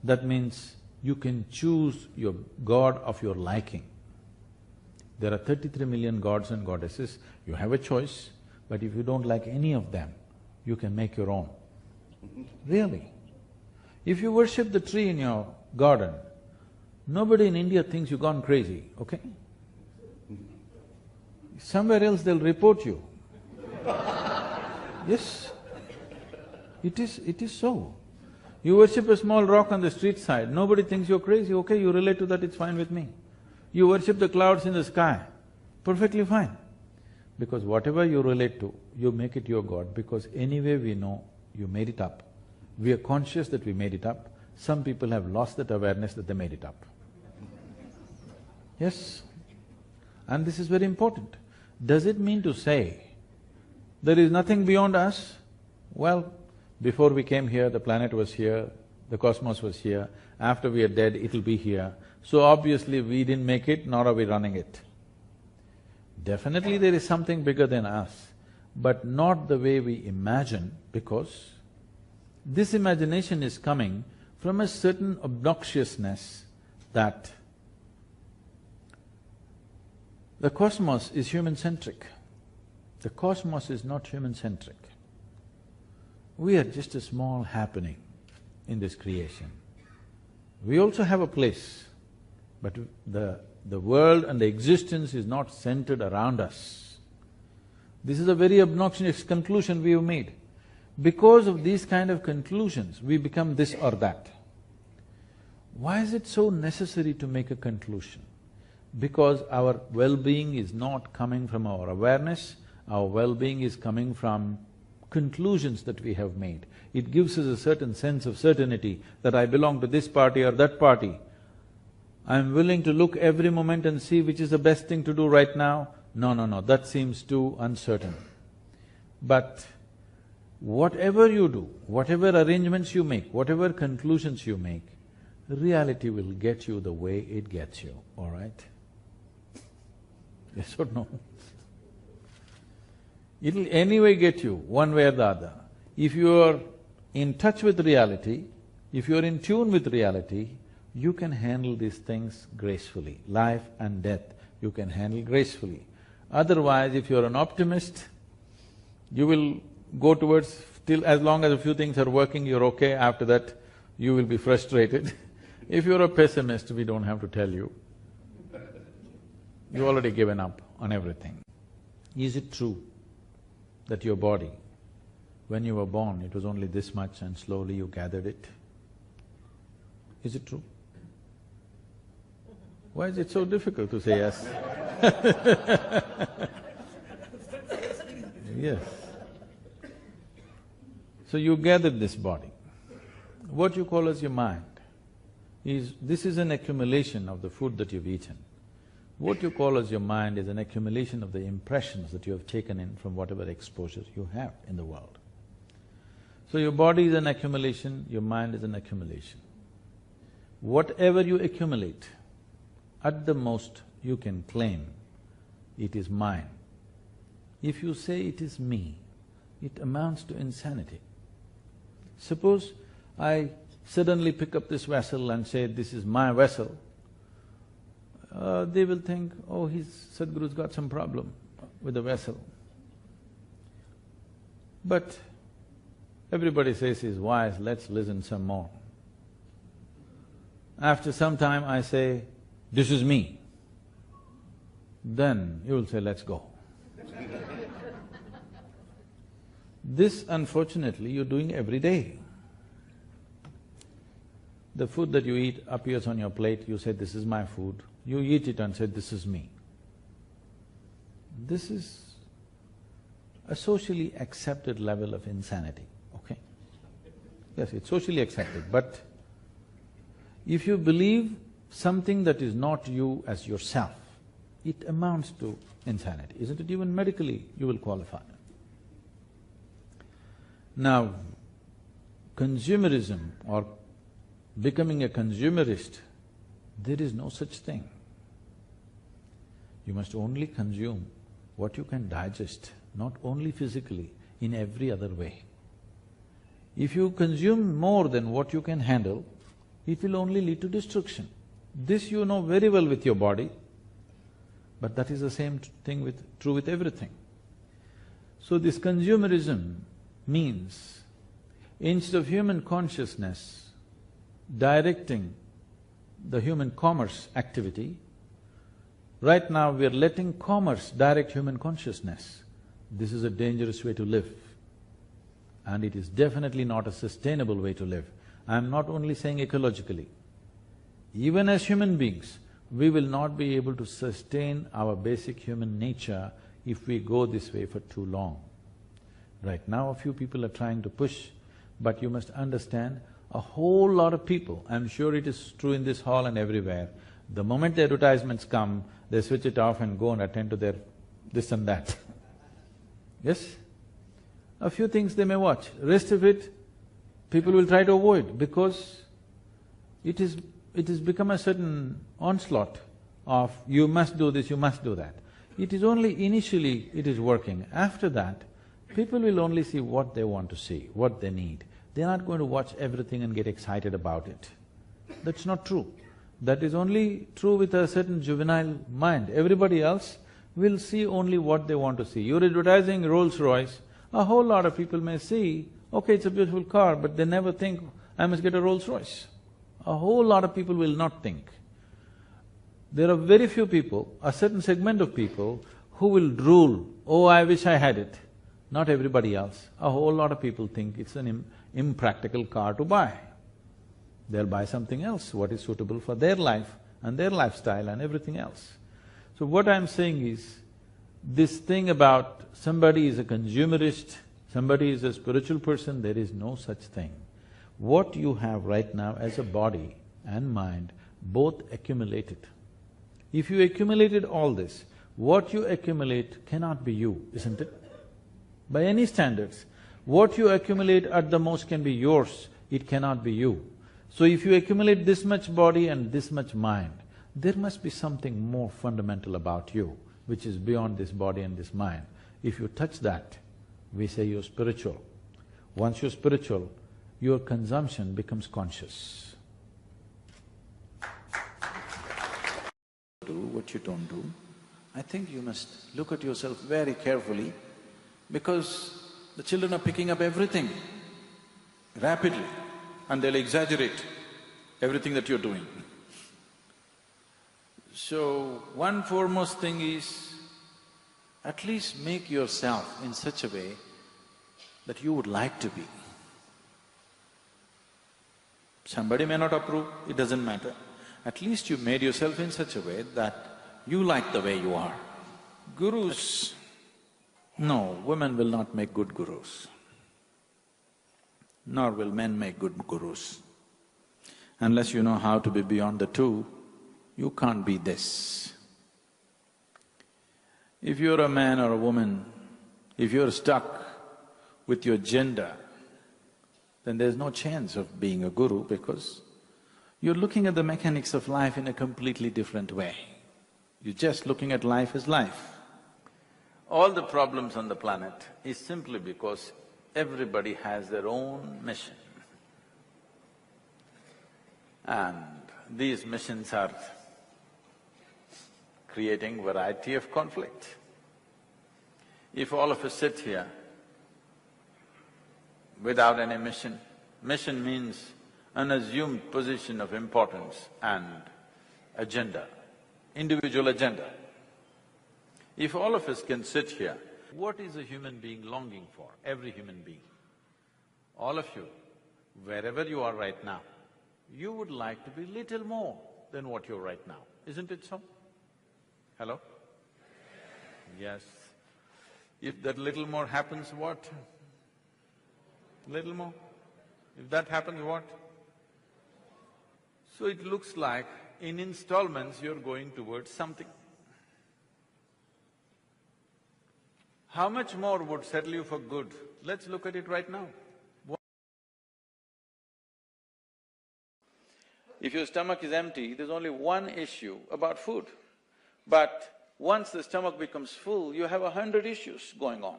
That means you can choose your god of your liking. There are 33 million gods and goddesses, you have a choice, but if you don't like any of them, you can make your own. Really. If you worship the tree in your garden, nobody in India thinks you've gone crazy, okay? Somewhere else they'll report you. Yes. It is so. You worship a small rock on the street side, nobody thinks you're crazy, okay, you relate to that, it's fine with me. You worship the clouds in the sky, perfectly fine. Because whatever you relate to, you make it your God, because anyway we know you made it up. We are conscious that we made it up. Some people have lost that awareness that they made it up. Yes? And this is very important. Does it mean to say there is nothing beyond us? Well, before we came here, the planet was here, the cosmos was here. After we are dead, it'll be here. So obviously we didn't make it, nor are we running it. Definitely there is something bigger than us, but not the way we imagine, because this imagination is coming from a certain obnoxiousness that the cosmos is human-centric. The cosmos is not human-centric. We are just a small happening in this creation. We also have a place, but the world and the existence is not centered around us. This is a very obnoxious conclusion we have made. Because of these kind of conclusions, we become this or that. Why is it so necessary to make a conclusion? Because our well-being is not coming from our awareness, our well-being is coming from conclusions that we have made. It gives us a certain sense of certainty that I belong to this party or that party. I'm willing to look every moment and see which is the best thing to do right now. No, that seems too uncertain. But whatever you do, whatever arrangements you make, whatever conclusions you make, reality will get you the way it gets you, all right? Yes or no? It'll anyway get you, one way or the other. If you are in touch with reality, if you are in tune with reality, you can handle these things gracefully. Life and death, you can handle gracefully. Otherwise, if you're an optimist, you will go towards… till as long as a few things are working, you're okay, after that you will be frustrated. If you're a pessimist, we don't have to tell you. You've already given up on everything. Is it true that your body, when you were born, it was only this much and slowly you gathered it? Is it true? Why is it so difficult to say yes? Yes. So you gathered this body. What you call as your mind this is an accumulation of the food that you've eaten. What you call as your mind is an accumulation of the impressions that you have taken in from whatever exposure you have in the world. So your body is an accumulation, your mind is an accumulation. Whatever you accumulate, at the most you can claim it is mine. If you say it is me, it amounts to insanity. Suppose I suddenly pick up this vessel and say, this is my vessel, they will think, oh, Sadhguru's got some problem with the vessel. But everybody says he's wise, let's listen some more. After some time I say, this is me, then you will say, let's go. This, unfortunately, you're doing every day. The food that you eat appears on your plate, you say, this is my food. You eat it and say, this is me. This is a socially accepted level of insanity, okay? Yes, it's socially accepted, but if you believe something that is not you as yourself, it amounts to insanity, isn't it? Even medically, you will qualify. Now, consumerism or becoming a consumerist, there is no such thing. You must only consume what you can digest, not only physically, in every other way. If you consume more than what you can handle, it will only lead to destruction. This you know very well with your body, but that is the same thing true with everything. So this consumerism means, instead of human consciousness directing the human commerce activity, right now we are letting commerce direct human consciousness. This is a dangerous way to live, and it is definitely not a sustainable way to live. I'm not only saying ecologically, even as human beings, we will not be able to sustain our basic human nature if we go this way for too long. Right now, a few people are trying to push, but you must understand, a whole lot of people, I'm sure it is true in this hall and everywhere, the moment the advertisements come, they switch it off and go and attend to their this and that. Yes? A few things they may watch, rest of it, people will try to avoid because it has become a certain onslaught of you must do this, you must do that. It is only initially it is working. After that, people will only see what they want to see, what they need. They're not going to watch everything and get excited about it. That's not true. That is only true with a certain juvenile mind. Everybody else will see only what they want to see. You're advertising Rolls-Royce, a whole lot of people may see, okay, it's a beautiful car, but they never think, I must get a Rolls-Royce. A whole lot of people will not think. There are very few people, a certain segment of people, who will drool, oh, I wish I had it. Not everybody else. A whole lot of people think it's an impractical car to buy. They'll buy something else, what is suitable for their life and their lifestyle and everything else. So what I'm saying is, this thing about somebody is a consumerist, somebody is a spiritual person, there is no such thing. What you have right now as a body and mind, both accumulated. If you accumulated all this, what you accumulate cannot be you, isn't it? By any standards, what you accumulate at the most can be yours, it cannot be you. So if you accumulate this much body and this much mind, there must be something more fundamental about you, which is beyond this body and this mind. If you touch that, we say you're spiritual. Once you're spiritual, your consumption becomes conscious. Do what you don't do. I think you must look at yourself very carefully, because the children are picking up everything rapidly and they'll exaggerate everything that you're doing. So, one foremost thing is, at least make yourself in such a way that you would like to be. Somebody may not approve, it doesn't matter. At least you made yourself in such a way that you like the way you are. Gurus No, women will not make good gurus, nor will men make good gurus. Unless you know how to be beyond the two, you can't be this. If you're a man or a woman, if you're stuck with your gender, then there's no chance of being a guru because you're looking at the mechanics of life in a completely different way. You're just looking at life as life. All the problems on the planet is simply because everybody has their own mission. And these missions are creating variety of conflict. If all of us sit here without any mission, mission means an assumed position of importance and agenda, individual agenda. If all of us can sit here, what is a human being longing for? Every human being. All of you, wherever you are right now, you would like to be little more than what you're right now, isn't it so? Hello? Yes. If that little more happens, what? Little more? If that happens, what? So it looks like in installments you're going towards something. How much more would settle you for good? Let's look at it right now. If your stomach is empty, there's only one issue about food. But once the stomach becomes full, you have 100 issues going on.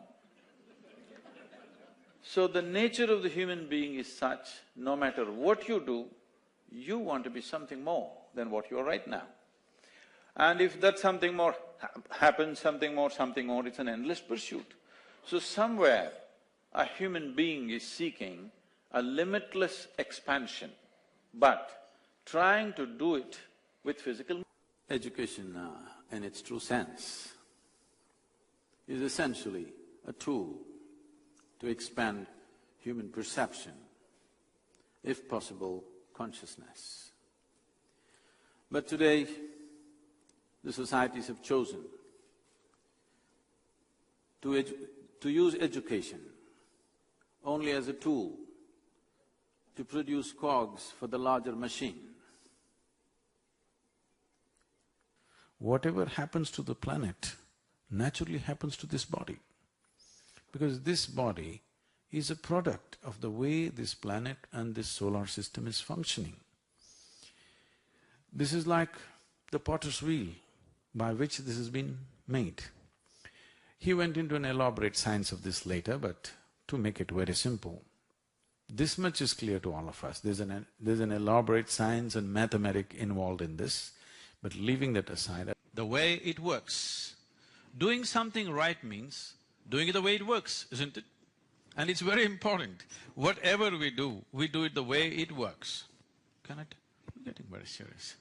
So the nature of the human being is such, no matter what you do, you want to be something more than what you are right now. And if that something more happens, something more, it's an endless pursuit. So somewhere a human being is seeking a limitless expansion, but trying to do it with physical… Education in its true sense is essentially a tool to expand human perception, if possible, consciousness. But today, the societies have chosen to use education only as a tool to produce cogs for the larger machine. Whatever happens to the planet naturally happens to this body, because this body is a product of the way this planet and this solar system is functioning. This is like the potter's wheel by which this has been made. He went into an elaborate science of this later, but to make it very simple, this much is clear to all of us. There's an elaborate science and mathematics involved in this, but leaving that aside, the way it works. Doing something right means doing it the way it works, isn't it? And it's very important. Whatever we do it the way it works. I'm getting very serious.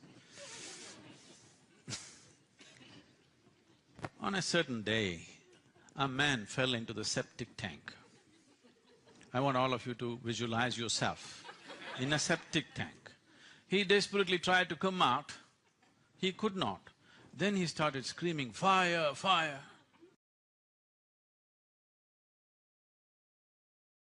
On a certain day, a man fell into the septic tank. I want all of you to visualize yourself in a septic tank. He desperately tried to come out, he could not. Then he started screaming, "Fire, fire!"